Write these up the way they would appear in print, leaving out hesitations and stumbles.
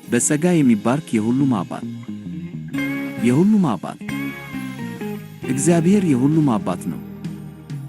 በጸጋ የሚባርክ የሁሉም አባት። የሁሉም አባት እግዚአብሔር የሁሉም አባት ነው።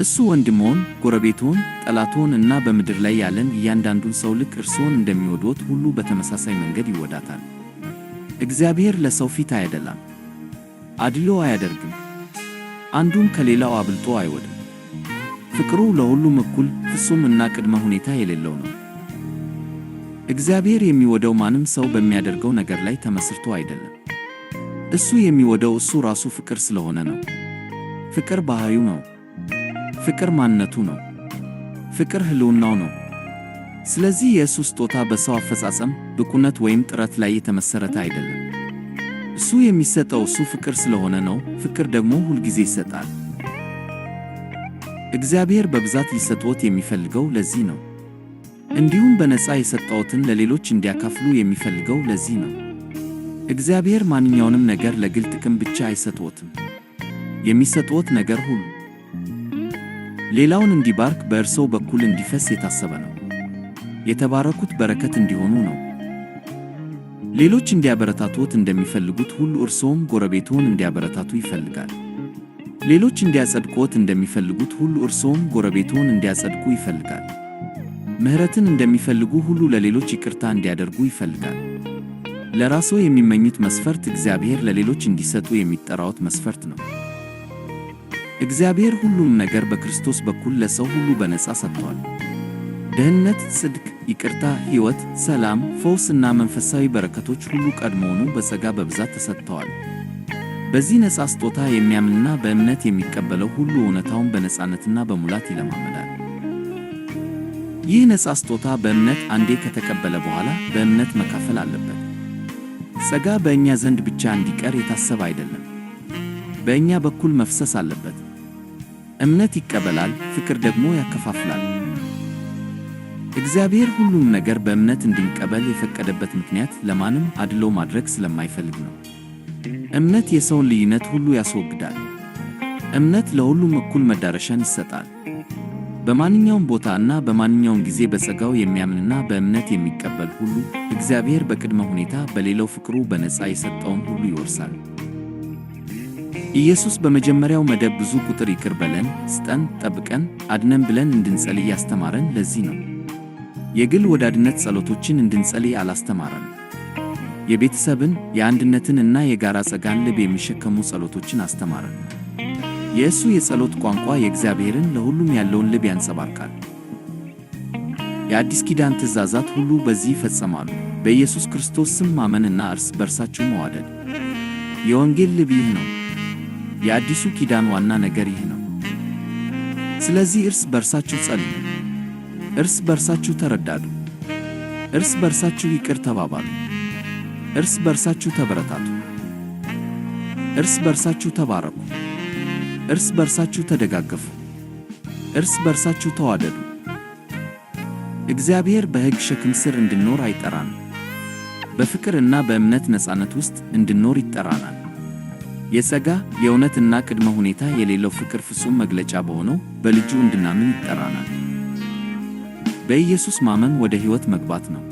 እሱ ወንድምዎን፣ ጎረቤትዎን፣ ጠላትዎን እና በምድር ላይ ያለን እያንዳንዱን ሰው ልክ እርስዎን እንደሚወድዎት ሁሉ በተመሳሳይ መንገድ ይወዳታል። እግዚአብሔር ለሰው ፊት አያደላም፣ አድሎ አያደርግም፣ አንዱን ከሌላው አብልጦ አይወድም። ፍቅሩ ለሁሉም እኩል፣ ፍጹም እና ቅድመ ሁኔታ የሌለው ነው። እግዚአብሔር የሚወደው ማንም ሰው በሚያደርገው ነገር ላይ ተመስርቶ አይደለም። እሱ የሚወደው እሱ ራሱ ፍቅር ስለሆነ ነው። ፍቅር ባህሪው ነው። ፍቅር ማንነቱ ነው። ፍቅር ህልውናው ነው። ስለዚህ የእሱ ስጦታ በሰው አፈጻጸም፣ ብቁነት ወይም ጥረት ላይ የተመሰረተ አይደለም። እሱ የሚሰጠው እሱ ፍቅር ስለሆነ ነው። ፍቅር ደግሞ ሁልጊዜ ይሰጣል። እግዚአብሔር በብዛት ሊሰጥዎት የሚፈልገው ለዚህ ነው። እንዲሁም በነፃ የሰጠዎትን ለሌሎች እንዲያካፍሉ የሚፈልገው ለዚህ ነው። እግዚአብሔር ማንኛውንም ነገር ለግል ጥቅም ብቻ አይሰጥዎትም። የሚሰጥዎት ነገር ሁሉ ሌላውን እንዲባርክ፣ በእርስዎ በኩል እንዲፈስ የታሰበ ነው። የተባረኩት በረከት እንዲሆኑ ነው። ሌሎች እንዲያበረታቱዎት እንደሚፈልጉት ሁሉ እርስዎም ጎረቤትዎን እንዲያበረታቱ ይፈልጋል። ሌሎች እንዲያጸድቁዎት እንደሚፈልጉት ሁሉ እርስዎም ጎረቤትዎን እንዲያጸድቁ ይፈልጋል። ምሕረትን እንደሚፈልጉ ሁሉ ለሌሎች ይቅርታ እንዲያደርጉ ይፈልጋል። ለራስዎ የሚመኙት መስፈርት እግዚአብሔር ለሌሎች እንዲሰጡ የሚጠራዎት መስፈርት ነው። እግዚአብሔር ሁሉም ነገር በክርስቶስ በኩል ለሰው ሁሉ በነፃ ሰጥቷል። ደህንነት፣ ጽድቅ፣ ይቅርታ፣ ሕይወት፣ ሰላም፣ ፈውስ እና መንፈሳዊ በረከቶች ሁሉ ቀድሞውኑ በጸጋ በብዛት ተሰጥተዋል። በዚህ ነፃ ስጦታ የሚያምንና በእምነት የሚቀበለው ሁሉ እውነታውን በነፃነትና በሙላት ይለማመዳል። ይህ ነፃ ስጦታ በእምነት አንዴ ከተቀበለ በኋላ በእምነት መካፈል አለበት። ጸጋ በእኛ ዘንድ ብቻ እንዲቀር የታሰበ አይደለም። በእኛ በኩል መፍሰስ አለበት። እምነት ይቀበላል፣ ፍቅር ደግሞ ያከፋፍላል። እግዚአብሔር ሁሉም ነገር በእምነት እንድንቀበል የፈቀደበት ምክንያት ለማንም አድሎ ማድረግ ስለማይፈልግ ነው። እምነት የሰውን ልዩነት ሁሉ ያስወግዳል። እምነት ለሁሉም እኩል መዳረሻን ይሰጣል። በማንኛውም ቦታ እና በማንኛውም ጊዜ በጸጋው የሚያምንና በእምነት የሚቀበል ሁሉ እግዚአብሔር በቅድመ ሁኔታ በሌለው ፍቅሩ በነፃ የሰጠውን ሁሉ ይወርሳል። ኢየሱስ በመጀመሪያው መደብ ብዙ ቁጥር ይቅር በለን፣ ስጠን፣ ጠብቀን፣ አድነን ብለን እንድንጸልይ ያስተማረን ለዚህ ነው። የግል ወዳድነት ጸሎቶችን እንድንጸልይ አላስተማረን። የቤተሰብን፣ የአንድነትን እና የጋራ ጸጋን ልብ የሚሸከሙ ጸሎቶችን አስተማረን። የእሱ የጸሎት ቋንቋ የእግዚአብሔርን ለሁሉም ያለውን ልብ ያንጸባርቃል። የአዲስ ኪዳን ትእዛዛት ሁሉ በዚህ ይፈጸማሉ። በኢየሱስ ክርስቶስ ስም ማመንና እርስ በርሳችሁ መዋደድ። የወንጌል ልብ ይህ ነው። የአዲሱ ኪዳን ዋና ነገር ይህ ነው። ስለዚህ እርስ በርሳችሁ ጸልዩ፣ እርስ በርሳችሁ ተረዳዱ፣ እርስ በርሳችሁ ይቅር ተባባሉ፣ እርስ በርሳችሁ ተበረታቱ፣ እርስ በርሳችሁ ተባረኩ፣ እርስ በርሳችሁ ተደጋገፉ፣ እርስ በርሳችሁ ተዋደዱ። እግዚአብሔር በሕግ ሸክም ሥር እንድንኖር አይጠራንም። በፍቅር እና በእምነት ነፃነት ውስጥ እንድንኖር ይጠራናል። የጸጋ፣ የእውነትና ቅድመ ሁኔታ የሌለው ፍቅር ፍጹም መግለጫ በሆነው በልጁ እንድናምን ይጠራናል። በኢየሱስ ማመን ወደ ሕይወት መግባት ነው።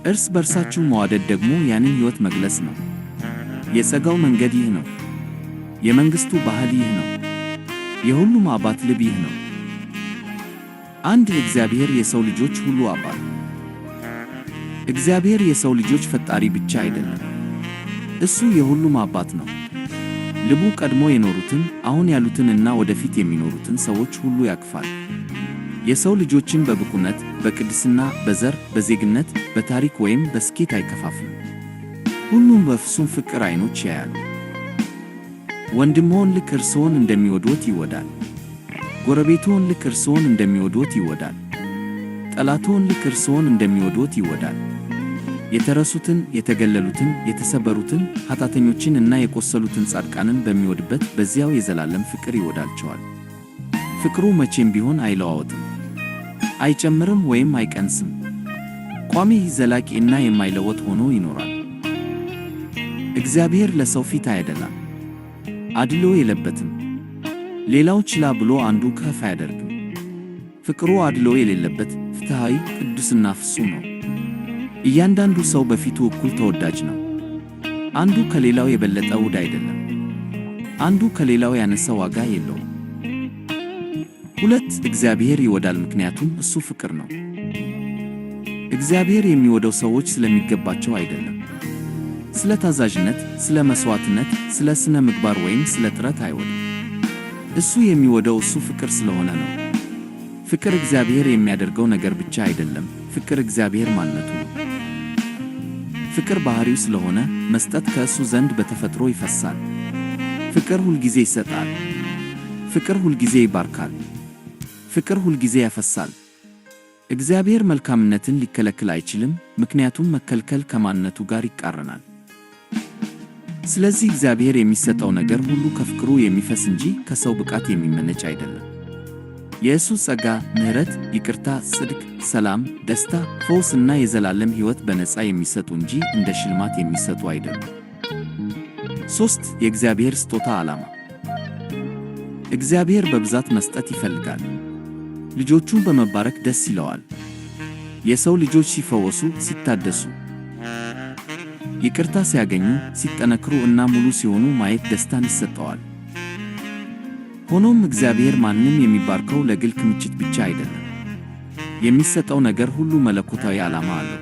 እርስ በርሳችሁ መዋደድ ደግሞ ያንን ሕይወት መግለጽ ነው። የጸጋው መንገድ ይህ ነው። የመንግሥቱ ባህል ይህ ነው። የሁሉም አባት ልብ ይህ ነው። አንድ እግዚአብሔር የሰው ልጆች ሁሉ አባት። እግዚአብሔር የሰው ልጆች ፈጣሪ ብቻ አይደለም። እሱ የሁሉም አባት ነው። ልቡ ቀድሞ የኖሩትን፣ አሁን ያሉትንና ወደፊት የሚኖሩትን ሰዎች ሁሉ ያቅፋል። የሰው ልጆችን በብቁነት፣ በቅድስና፣ በዘር፣ በዜግነት፣ በታሪክ ወይም በስኬት አይከፋፍልም። ሁሉም በፍጹም ፍቅር ዓይኖች ያያሉ። ወንድምዎን ልክ እርስዎን እንደሚወድዎት ይወዳል። ጎረቤትዎን ልክ እርስዎን እንደሚወድዎት ይወዳል። ጠላትዎን ልክ እርስዎን እንደሚወድዎት ይወዳል። የተረሱትን፣ የተገለሉትን፣ የተሰበሩትን፣ ኃጢአተኞችን እና የቆሰሉትን ጻድቃንን በሚወድበት በዚያው የዘላለም ፍቅር ይወዳቸዋል። ፍቅሩ መቼም ቢሆን አይለዋወጥም፣ አይጨምርም ወይም አይቀንስም። ቋሚ፣ ዘላቂ እና የማይለወጥ ሆኖ ይኖራል። እግዚአብሔር ለሰው ፊት አያደላም፣ አድሎ የለበትም። ሌላው ችላ ብሎ አንዱ ከፍ አያደርግም። ፍቅሩ አድሎ የሌለበት፣ ፍትሃዊ፣ ቅዱስና ፍጹም ነው። እያንዳንዱ ሰው በፊቱ እኩል ተወዳጅ ነው። አንዱ ከሌላው የበለጠ ውድ አይደለም። አንዱ ከሌላው ያነሰ ዋጋ የለውም። 2. እግዚአብሔር ይወዳል ምክንያቱም እሱ ፍቅር ነው። እግዚአብሔር የሚወደው ሰዎች ስለሚገባቸው አይደለም። ስለ ታዛዥነት፣ ስለ መሥዋዕትነት፣ ስለ ስነ ምግባር ወይም ስለ ጥረት አይወድም። እሱ የሚወደው እሱ ፍቅር ስለሆነ ነው። ፍቅር እግዚአብሔር የሚያደርገው ነገር ብቻ አይደለም። ፍቅር እግዚአብሔር ማንነቱ ነው። ፍቅር ባህሪው ስለሆነ መስጠት ከእሱ ዘንድ በተፈጥሮ ይፈሳል። ፍቅር ሁልጊዜ ይሰጣል። ፍቅር ሁልጊዜ ይባርካል። ፍቅር ሁልጊዜ ያፈሳል። እግዚአብሔር መልካምነትን ሊከለክል አይችልም፣ ምክንያቱም መከልከል ከማንነቱ ጋር ይቃረናል። ስለዚህ እግዚአብሔር የሚሰጠው ነገር ሁሉ ከፍቅሩ የሚፈስ እንጂ ከሰው ብቃት የሚመነጭ አይደለም። የእሱ ጸጋ፣ ምሕረት፣ ይቅርታ፣ ጽድቅ፣ ሰላም፣ ደስታ፣ ፈውስ እና የዘላለም ሕይወት በነፃ የሚሰጡ እንጂ እንደ ሽልማት የሚሰጡ አይደሉም። 3. የእግዚአብሔር ስጦታ ዓላማ። እግዚአብሔር በብዛት መስጠት ይፈልጋል። ልጆቹን በመባረክ ደስ ይለዋል። የሰው ልጆች ሲፈወሱ፣ ሲታደሱ፣ ይቅርታ ሲያገኙ፣ ሲጠነክሩ እና ሙሉ ሲሆኑ ማየት ደስታን ይሰጠዋል። ሆኖም እግዚአብሔር ማንም የሚባርከው ለግል ክምችት ብቻ አይደለም። የሚሰጠው ነገር ሁሉ መለኮታዊ ዓላማ አለው።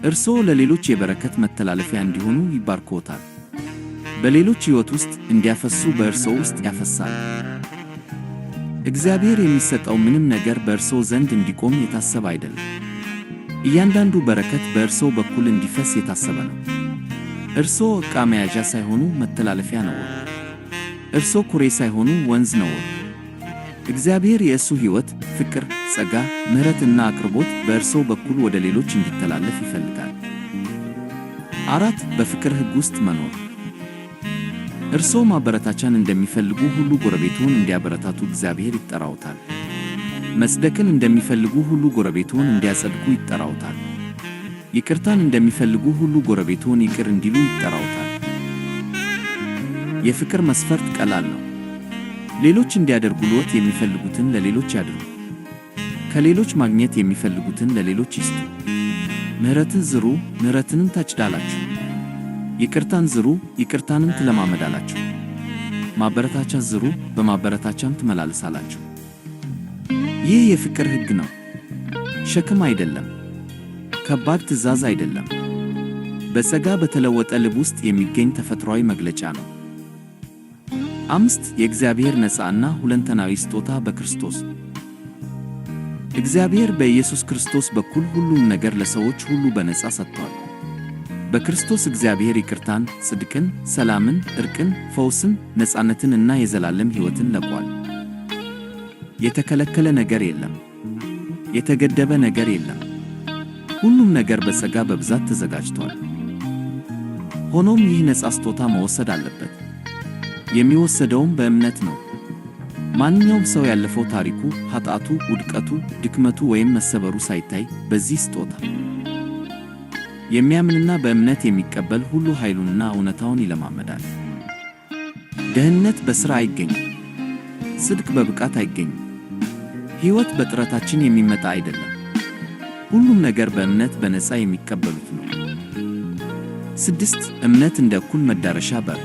እርስዎ ለሌሎች የበረከት መተላለፊያ እንዲሆኑ ይባርክዎታል። በሌሎች ሕይወት ውስጥ እንዲያፈሱ በእርስዎ ውስጥ ያፈሳል። እግዚአብሔር የሚሰጠው ምንም ነገር በእርስዎ ዘንድ እንዲቆም የታሰበ አይደለም። እያንዳንዱ በረከት በእርስዎ በኩል እንዲፈስ የታሰበ ነው። እርስዎ ዕቃ መያዣ ሳይሆኑ መተላለፊያ ነው። እርስዎ ኩሬ ሳይሆኑ ወንዝ ነው። እግዚአብሔር የእሱ ሕይወት፣ ፍቅር፣ ጸጋ፣ ምሕረትና አቅርቦት በእርስዎ በኩል ወደ ሌሎች እንዲተላለፍ ይፈልጋል። 4. በፍቅር ሕግ ውስጥ መኖር። እርስዎ ማበረታቻን እንደሚፈልጉ ሁሉ ጎረቤትዎን እንዲያበረታቱ እግዚአብሔር ይጠራዎታል። መጽደቅን እንደሚፈልጉ ሁሉ ጎረቤትዎን እንዲያጸድቁ ይጠራዎታል። ይቅርታን እንደሚፈልጉ ሁሉ ጎረቤትዎን ይቅር እንዲሉ ይጠራዎታል። የፍቅር መስፈርት ቀላል ነው። ሌሎች እንዲያደርጉልዎት የሚፈልጉትን ለሌሎች ያድርጉ። ከሌሎች ማግኘት የሚፈልጉትን ለሌሎች ይስጡ። ምሕረትን ዝሩ፣ ምሕረትንም ታጭዳላችሁ። ይቅርታን ዝሩ፣ ይቅርታንም ትለማመዳላችሁ። ማበረታቻ ዝሩ፣ በማበረታቻም ትመላለሳላችሁ። ይህ የፍቅር ሕግ ነው። ሸክም አይደለም። ከባድ ትእዛዝ አይደለም። በጸጋ በተለወጠ ልብ ውስጥ የሚገኝ ተፈጥሯዊ መግለጫ ነው። 5. የእግዚአብሔር ነፃና ሁለንተናዊ ስጦታ በክርስቶስ። እግዚአብሔር በኢየሱስ ክርስቶስ በኩል ሁሉም ነገር ለሰዎች ሁሉ በነፃ ሰጥቷል። በክርስቶስ እግዚአብሔር ይቅርታን፣ ጽድቅን፣ ሰላምን፣ ዕርቅን፣ ፈውስን፣ ነፃነትን እና የዘላለም ሕይወትን ለቋል። የተከለከለ ነገር የለም። የተገደበ ነገር የለም። ሁሉም ነገር በጸጋ በብዛት ተዘጋጅቷል። ሆኖም ይህ ነፃ ስጦታ መወሰድ አለበት። የሚወሰደውም በእምነት ነው። ማንኛውም ሰው ያለፈው ታሪኩ፣ ኃጢአቱ፣ ውድቀቱ፣ ድክመቱ ወይም መሰበሩ ሳይታይ በዚህ ስጦታ የሚያምንና በእምነት የሚቀበል ሁሉ ኃይሉንና እውነታውን ይለማመዳል። ደህንነት በሥራ አይገኝም። ጽድቅ በብቃት አይገኝም። ሕይወት በጥረታችን የሚመጣ አይደለም። ሁሉም ነገር በእምነት በነፃ የሚቀበሉት ነው። 6. እምነት እንደ እኩል መዳረሻ በር።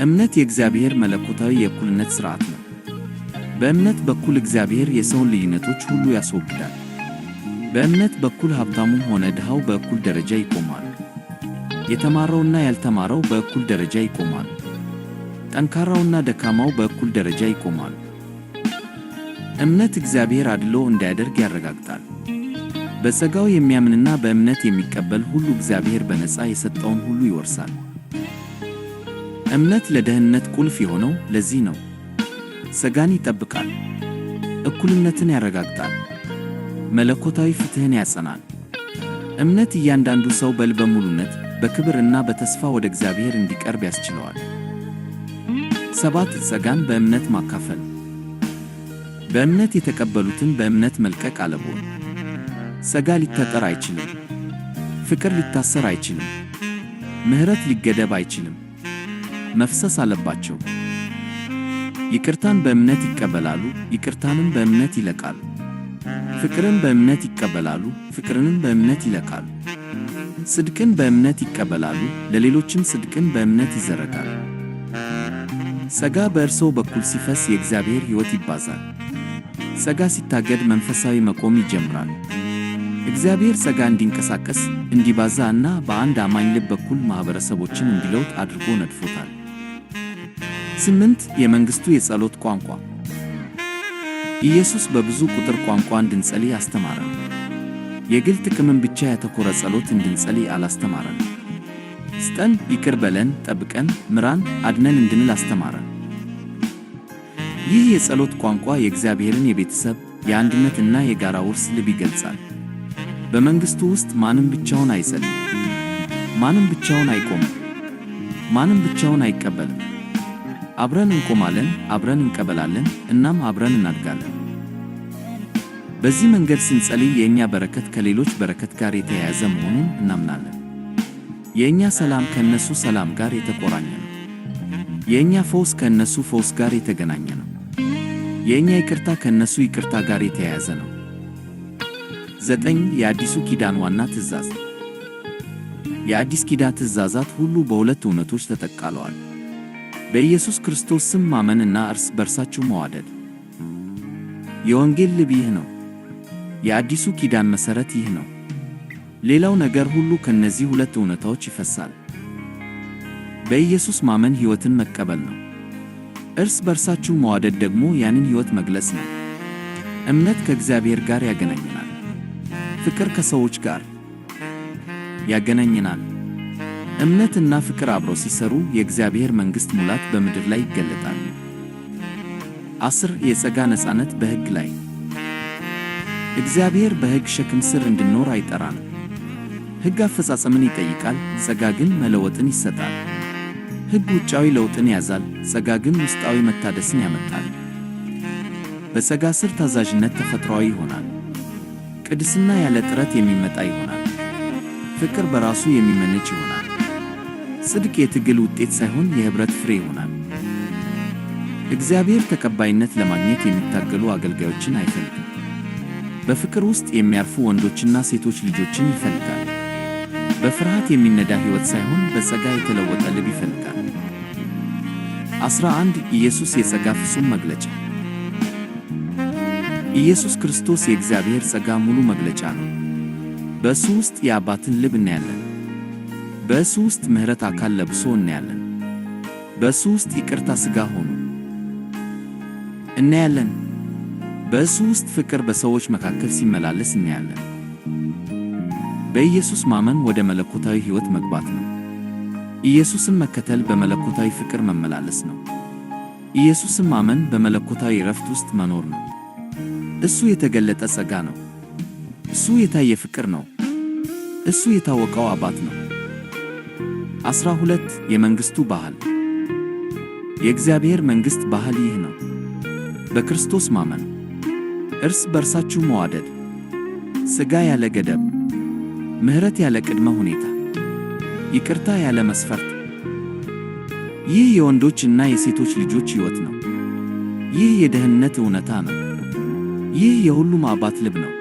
እምነት የእግዚአብሔር መለኮታዊ የእኩልነት ሥርዓት ነው። በእምነት በኩል እግዚአብሔር የሰውን ልዩነቶች ሁሉ ያስወግዳል። በእምነት በኩል ሀብታሙም ሆነ ድሃው በእኩል ደረጃ ይቆማሉ። የተማረውና ያልተማረው በእኩል ደረጃ ይቆማሉ። ጠንካራውና ደካማው በእኩል ደረጃ ይቆማሉ። እምነት እግዚአብሔር አድሎ እንዳያደርግ ያረጋግጣል። በጸጋው የሚያምንና በእምነት የሚቀበል ሁሉ እግዚአብሔር በነፃ የሰጠውን ሁሉ ይወርሳል። እምነት ለደህንነት ቁልፍ የሆነው ለዚህ ነው። ጸጋን ይጠብቃል። እኩልነትን ያረጋግጣል። መለኮታዊ ፍትሕን ያጸናል። እምነት እያንዳንዱ ሰው በልበ ሙሉነት፣ በክብር እና በተስፋ ወደ እግዚአብሔር እንዲቀርብ ያስችለዋል። 7. ጸጋን በእምነት ማካፈል። በእምነት የተቀበሉትን በእምነት መልቀቅ አለብዎት። ጸጋ ሊታጠር አይችልም። ፍቅር ሊታሰር አይችልም። ምሕረት ሊገደብ አይችልም። መፍሰስ አለባቸው። ይቅርታን በእምነት ይቀበላሉ። ይቅርታንም በእምነት ይለቃሉ። ፍቅርን በእምነት ይቀበላሉ፣ ፍቅርንም በእምነት ይለካሉ። ጽድቅን በእምነት ይቀበላሉ፣ ለሌሎችም ጽድቅን በእምነት ይዘረጋሉ። ጸጋ በእርስዎ በኩል ሲፈስ የእግዚአብሔር ሕይወት ይባዛል። ጸጋ ሲታገድ መንፈሳዊ መቆም ይጀምራል። እግዚአብሔር ጸጋ እንዲንቀሳቀስ እንዲባዛ እና በአንድ አማኝ ልብ በኩል ማኅበረሰቦችን እንዲለውጥ አድርጎ ነድፎታል። 8 የመንግሥቱ የጸሎት ቋንቋ። ኢየሱስ በብዙ ቁጥር ቋንቋ እንድንጸልይ አስተማረን። የግል ጥቅምን ብቻ ያተኮረ ጸሎት እንድንጸልይ አላስተማረን። ስጠን፣ ይቅር በለን፣ ጠብቀን፣ ምራን፣ አድነን እንድንል አስተማረን። ይህ የጸሎት ቋንቋ የእግዚአብሔርን የቤተሰብ የአንድነትና የጋራ ውርስ ልብ ይገልጻል። በመንግሥቱ ውስጥ ማንም ብቻውን አይጸልይም። ማንም ብቻውን አይቆምም። ማንም ብቻውን አይቀበልም። አብረን እንቆማለን፣ አብረን እንቀበላለን፣ እናም አብረን እናድጋለን። በዚህ መንገድ ስንጸልይ የእኛ በረከት ከሌሎች በረከት ጋር የተያያዘ መሆኑን እናምናለን። የእኛ ሰላም ከእነሱ ሰላም ጋር የተቆራኘ ነው። የእኛ ፈውስ ከእነሱ ፈውስ ጋር የተገናኘ ነው። የእኛ ይቅርታ ከእነሱ ይቅርታ ጋር የተያያዘ ነው። 9 የአዲሱ ኪዳን ዋና ትእዛዝ። የአዲስ ኪዳን ትእዛዛት ሁሉ በሁለት እውነቶች ተጠቃለዋል። በኢየሱስ ክርስቶስ ስም ማመንና እርስ በርሳችሁ መዋደድ። የወንጌል ልብ ይህ ነው። የአዲሱ ኪዳን መሠረት ይህ ነው። ሌላው ነገር ሁሉ ከነዚህ ሁለት እውነታዎች ይፈሳል። በኢየሱስ ማመን ሕይወትን መቀበል ነው። እርስ በርሳችሁ መዋደድ ደግሞ ያንን ሕይወት መግለጽ ነው። እምነት ከእግዚአብሔር ጋር ያገናኘናል። ፍቅር ከሰዎች ጋር ያገናኘናል። እምነትና ፍቅር አብረው ሲሰሩ የእግዚአብሔር መንግሥት ሙላት በምድር ላይ ይገለጣል። 10 የጸጋ ነፃነት በሕግ ላይ። እግዚአብሔር በሕግ ሸክም ስር እንድንኖር አይጠራንም። ሕግ አፈጻጸምን ይጠይቃል፣ ጸጋ ግን መለወጥን ይሰጣል። ሕግ ውጫዊ ለውጥን ያዛል፣ ጸጋ ግን ውስጣዊ መታደስን ያመጣል። በጸጋ ስር ታዛዥነት ተፈጥሯዊ ይሆናል። ቅድስና ያለ ጥረት የሚመጣ ይሆናል። ፍቅር በራሱ የሚመነጭ ይሆናል። ጽድቅ የትግል ውጤት ሳይሆን የኅብረት ፍሬ ይሆናል። እግዚአብሔር ተቀባይነት ለማግኘት የሚታገሉ አገልጋዮችን አይፈልግም። በፍቅር ውስጥ የሚያርፉ ወንዶችና ሴቶች ልጆችን ይፈልጋል። በፍርሃት የሚነዳ ሕይወት ሳይሆን በጸጋ የተለወጠ ልብ ይፈልጋል። 11 ኢየሱስ የጸጋ ፍጹም መግለጫ። ኢየሱስ ክርስቶስ የእግዚአብሔር ጸጋ ሙሉ መግለጫ ነው። በእሱ ውስጥ የአባትን ልብ እናያለን። በእሱ ውስጥ ምሕረት አካል ለብሶ እናያለን። በእሱ ውስጥ ይቅርታ ሥጋ ሆኖ እናያለን። በእሱ ውስጥ ፍቅር በሰዎች መካከል ሲመላለስ እናያለን። በኢየሱስ ማመን ወደ መለኮታዊ ሕይወት መግባት ነው። ኢየሱስን መከተል በመለኮታዊ ፍቅር መመላለስ ነው። ኢየሱስን ማመን በመለኮታዊ ዕረፍት ውስጥ መኖር ነው። እሱ የተገለጠ ጸጋ ነው። እሱ የታየ ፍቅር ነው። እሱ የታወቀው አባት ነው። 12 የመንግሥቱ ባህል። የእግዚአብሔር መንግሥት ባህል ይህ ነው። በክርስቶስ ማመን፣ እርስ በርሳችሁ መዋደድ፣ ሥጋ ያለ ገደብ፣ ምሕረት ያለ ቅድመ ሁኔታ፣ ይቅርታ ያለ መስፈርት። ይህ የወንዶችና የሴቶች ልጆች ሕይወት ነው። ይህ የደህንነት እውነታ ነው። ይህ የሁሉም አባት ልብ ነው።